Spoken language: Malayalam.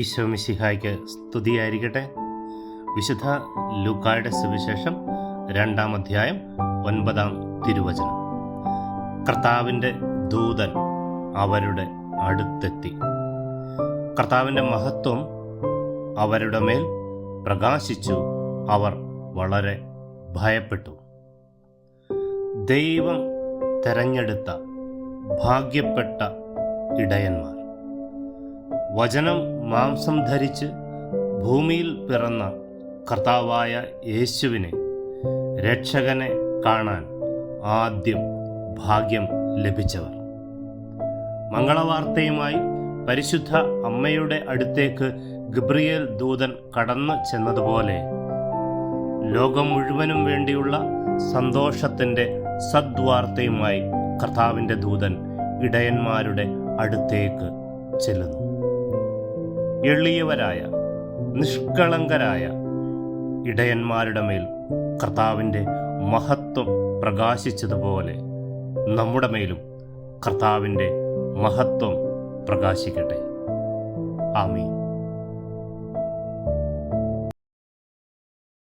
ഈശോ മിശിഹായ്ക്ക് സ്തുതിയായിരിക്കട്ടെ. വിശുദ്ധ ലൂക്കായുടെ സുവിശേഷം 2-ാം അധ്യായം 9-ാം തിരുവചനം. കർത്താവിൻ്റെ ദൂതൻ അവരുടെ അടുത്തെത്തി. കർത്താവിൻ്റെ മഹത്വം അവരുടെ മേൽ പ്രകാശിച്ചു. അവർ വളരെ ഭയപ്പെട്ടു. ദൈവം തെരഞ്ഞെടുത്ത ഭാഗ്യപ്പെട്ട ഇടയന്മാർ. വചനം മാംസം ധരിച്ച് ഭൂമിയിൽ പിറന്ന കർത്താവായ യേശുവിനെ, രക്ഷകനെ കാണാൻ ആദ്യം ഭാഗ്യം ലഭിച്ചവർ. മംഗളവാർത്തയുമായി പരിശുദ്ധ അമ്മയുടെ അടുത്തേക്ക് ഗബ്രിയേൽ ദൂതൻ കടന്നു ചെന്നതുപോലെ ലോകം മുഴുവനും വേണ്ടിയുള്ള സന്തോഷത്തിൻ്റെ സദ്വാർത്തയുമായി കർത്താവിൻ്റെ ദൂതൻ ഇടയന്മാരുടെ അടുത്തേക്ക് ചെല്ലുന്നു. എളിയവരായ നിഷ്കളങ്കരായ ഇടയന്മാരുടെ മേൽ കർത്താവിൻ്റെ മഹത്വം പ്രകാശിച്ചതുപോലെ നമ്മുടെ മേലും കർത്താവിൻ്റെ മഹത്വം പ്രകാശിക്കട്ടെ. ആമീൻ.